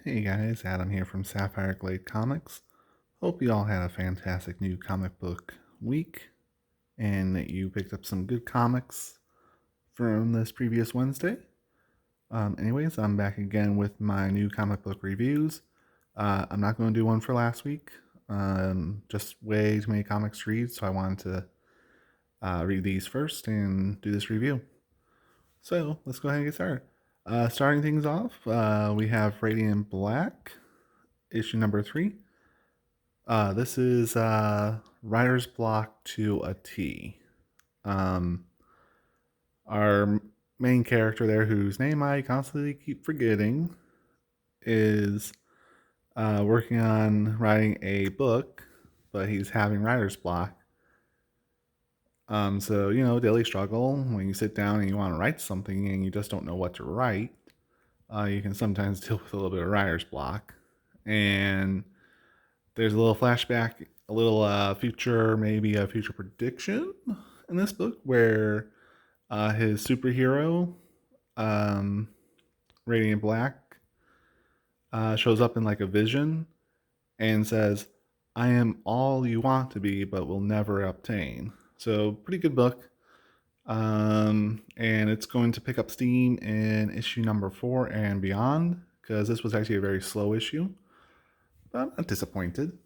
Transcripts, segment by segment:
Hey guys, Adam here from Sapphire Glade Comics. Hope you all had a fantastic new comic book week and that you picked up some good comics from this previous Wednesday. Anyways, I'm back again with my new comic book reviews. I'm not going to do one for last week. Just way too many comics to read, so I wanted to read these first and do this review. So let's go ahead and get started. Starting things off, we have Radiant Black, issue number 3. This is writer's block to a T. Our main character there, whose name I constantly keep forgetting, is working on writing a book, but he's having writer's block. So, daily struggle. When you sit down and you want to write something and you just don't know what to write, you can sometimes deal with a little bit of writer's block. And there's a little flashback, a little future, maybe a future prediction in this book where his superhero, um, Radiant Black, shows up in like a vision and says, "I am all you want to be, but will never obtain." So, pretty good book. And it's going to pick up steam in issue number 4 and beyond because this was actually a very slow issue, but I'm not disappointed.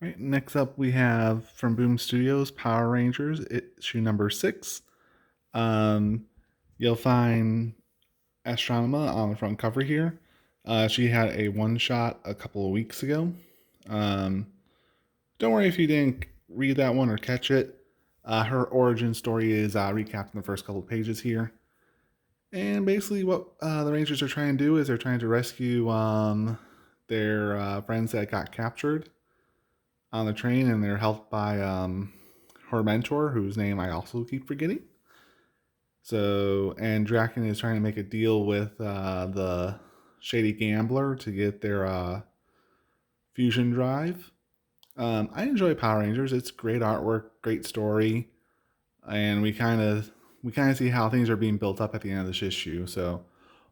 Right, next up we have from Boom Studios, Power Rangers, issue number 6. You'll find Astronema on the front cover here. She had a one-shot a couple of weeks ago. Don't worry if you didn't read that one or catch it. Her origin story is recapped in the first couple of pages here. And basically what the Rangers are trying to do is they're trying to rescue their friends that got captured on the train, and they're helped by her mentor, whose name I also keep forgetting. So, and Draken is trying to make a deal with the Shady Gambler to get their fusion drive. I enjoy Power Rangers. It's great artwork, great story, and we kind of see how things are being built up at the end of this issue. So,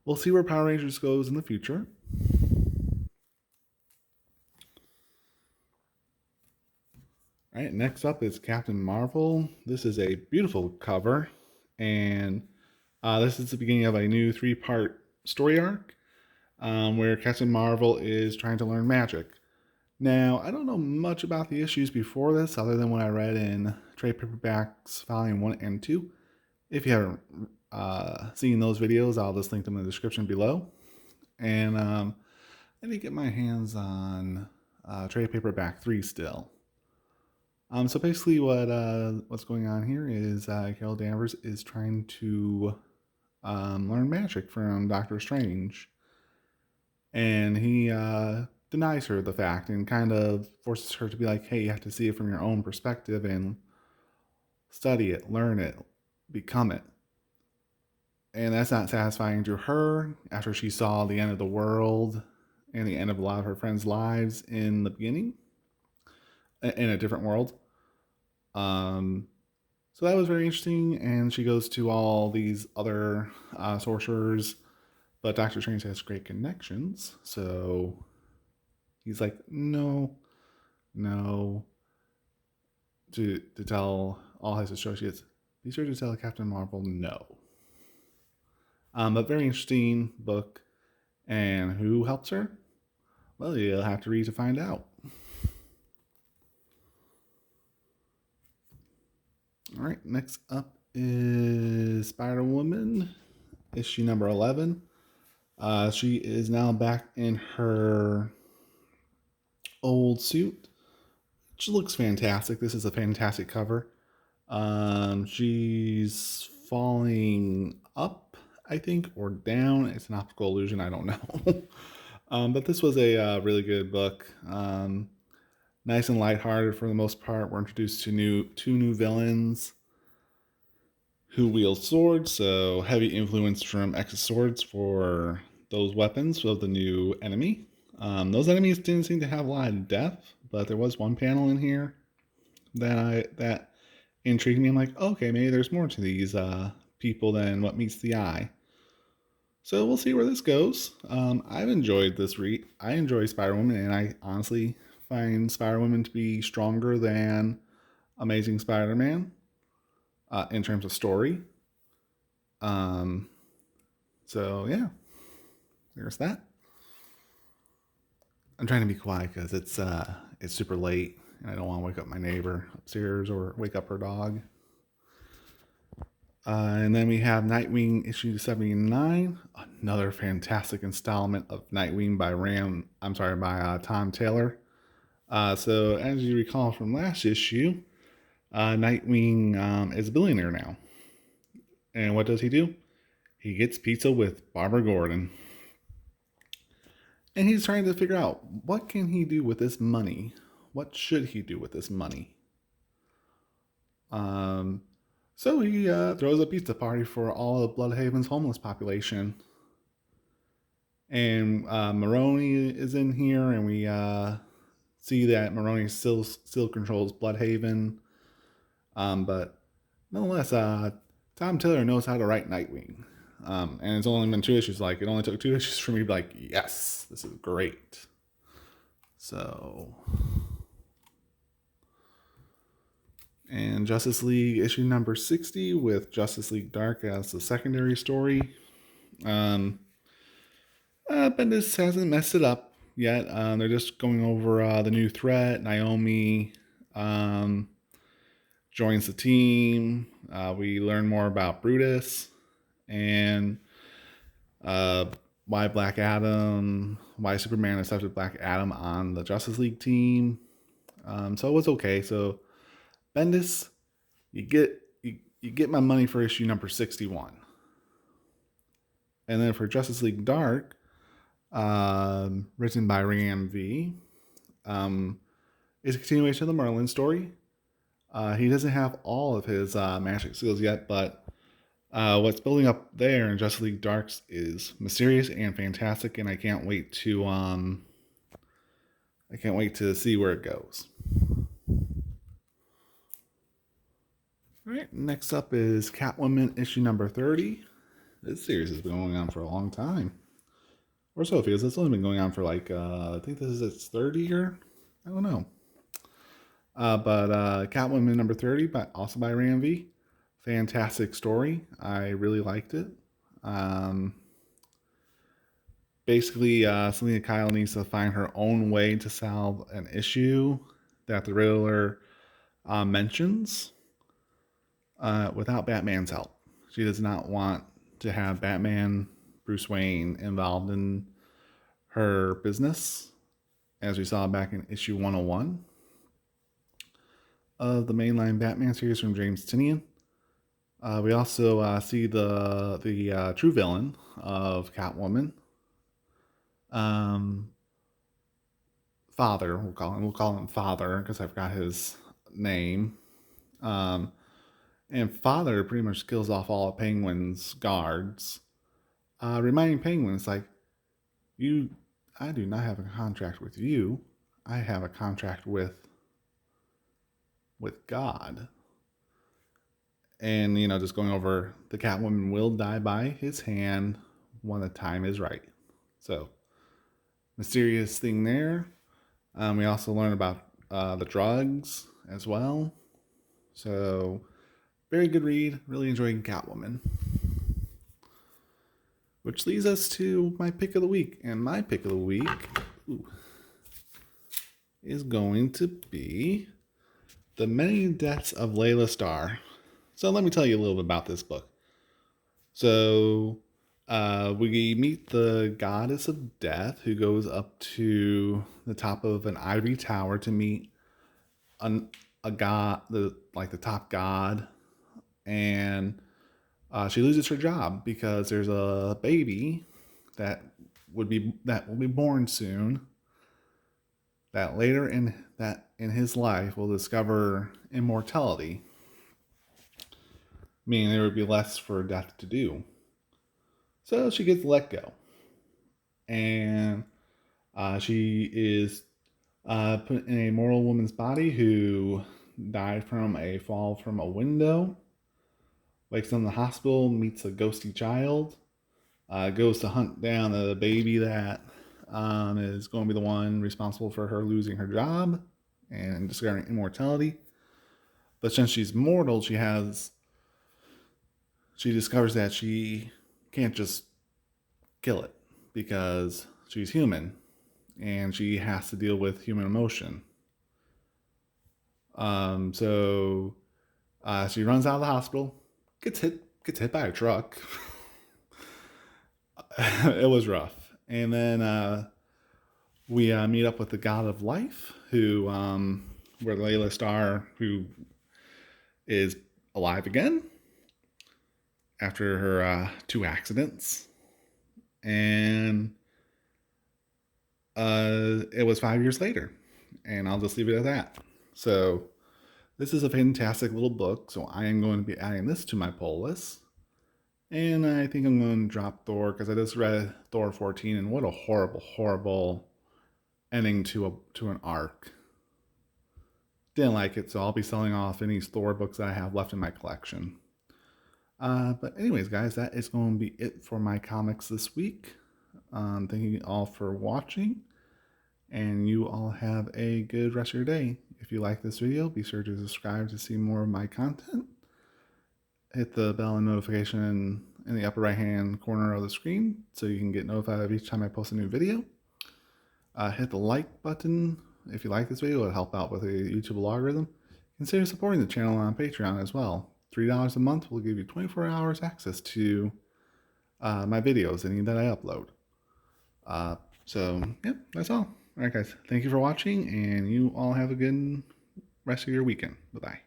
we'll see where Power Rangers goes in the future. All right, next up is Captain Marvel. This is a beautiful cover, and this is the beginning of a new 3-part story arc where Captain Marvel is trying to learn magic. Now, I don't know much about the issues before this other than what I read in trade paperbacks volume 1 and 2. If you haven't seen those videos, I'll just link them in the description below. And I need to get my hands on trade paperback 3 still. So basically what's going on here is Carol Danvers is trying to learn magic from Doctor Strange. And he denies her the fact and kind of forces her to be like, hey, you have to see it from your own perspective and study it, learn it, become it. And that's not satisfying to her after she saw the end of the world and the end of a lot of her friends' lives in the beginning, in a different world. So that was very interesting, and she goes to all these other sorcerers, but Doctor Strange has great connections, so he's like, no, to tell all his associates, be sure to tell Captain Marvel no. But very interesting book, and who helps her? Well, you'll have to read to find out. All right, next up is Spider-Woman, issue number 11. She is now back in her old suit, which looks fantastic. This is a fantastic cover. She's falling up, I think, or down. It's an optical illusion. I don't know. But this was a really good book. Nice and lighthearted for the most part. We're introduced to two new villains who wield swords, so heavy influence from X's swords for those weapons of the new enemy. Those enemies didn't seem to have a lot of depth, but there was one panel in here that intrigued me. I'm like, okay, maybe there's more to these people than what meets the eye. So we'll see where this goes. I've enjoyed this read. I enjoy Spider Woman, and I honestly find Spider Woman to be stronger than Amazing Spider Man in terms of story. Um, so yeah, there's that. I'm trying to be quiet because it's super late, and I don't want to wake up my neighbor upstairs or wake up her dog. And then we have Nightwing issue 79, another fantastic installment of Nightwing by Tom Taylor. So as you recall from last issue, Nightwing is a billionaire now. And what does he do? He gets pizza with Barbara Gordon. And he's trying to figure out what can he do with this money? What should he do with this money? So he throws a pizza party for all of Bloodhaven's homeless population. And Maroni is in here, and we see that Maroni still controls Bloodhaven. But nonetheless, Tom Taylor knows how to write Nightwing. And it's only been 2 issues. Like, it only took 2 issues for me to be like, yes, this is great. So, and Justice League issue number 60 with Justice League Dark as the secondary story. Bendis hasn't messed it up yet. They're just going over the new threat. Naomi joins the team. We learn more about Brutus and why Superman accepted Black Adam on the Justice League team. So it was okay. So Bendis, you get my money for issue number 61. And then for Justice League Dark, written by Ram V, is a continuation of the Merlin story. He doesn't have all of his magic skills yet, but what's building up there in Justice League Darks is mysterious and fantastic, and I can't wait to see where it goes. All right, next up is Catwoman issue number 30. This series has been going on for a long time. Or so it feels. It's only been going on for like, I think this is its third year. I don't know. But Catwoman number 30, also by Ram V. Fantastic story. I really liked it. Basically, Selena Kyle needs to find her own way to solve an issue that the Riddler mentions without Batman's help. She does not want to have Batman, Bruce Wayne, involved in her business, as we saw back in issue 101 of the mainline Batman series from James Tynion. We also see the true villain of Catwoman, Father. We'll call him Father because I forgot his name. And Father pretty much kills off all of Penguin's guards, reminding Penguin, it's like, I do not have a contract with you. I have a contract with God. And, just going over, the Catwoman will die by his hand when the time is right. So, mysterious thing there. We also learn about the drugs as well. So, very good read. Really enjoying Catwoman. Which leads us to my pick of the week. And my pick of the week is going to be The Many Deaths of Layla Starr. So let me tell you a little bit about this book. So we meet the goddess of death who goes up to the top of an ivory tower to meet a god, the top god, and she loses her job because there's a baby that will be born soon, that later in his life will discover immortality, meaning there would be less for death to do. So she gets let go, and she is put in a mortal woman's body who died from a fall from a window. wakes up in the hospital, meets a ghosty child, goes to hunt down a baby that is going to be the one responsible for her losing her job and discovering immortality. But since she's mortal, she discovers that she can't just kill it because she's human and she has to deal with human emotion. So she runs out of the hospital, gets hit by a truck. It was rough, and then we meet up with the God of Life, where Layla Starr, who is alive again after her two accidents, and it was 5 years later, and I'll just leave it at that. So this is a fantastic little book, so I am going to be adding this to my pull list. And I think I'm going to drop Thor because I just read Thor 14, and what a horrible, horrible ending to an arc. Didn't like it, so I'll be selling off any Thor books that I have left in my collection. But anyways, guys, that is going to be it for my comics this week. Thank you all for watching, and you all have a good rest of your day. If you like this video, be sure to subscribe to see more of my content. Hit the bell and notification in the upper right hand corner of the screen so you can get notified of each time I post a new video. Hit the like button if you like this video. It'll help out with the YouTube algorithm. Consider supporting the channel on Patreon as well. $3 a month will give you 24 hours access to my videos, any that I upload. So, yeah, that's all. All right, guys. Thank you for watching, and you all have a good rest of your weekend. Bye-bye.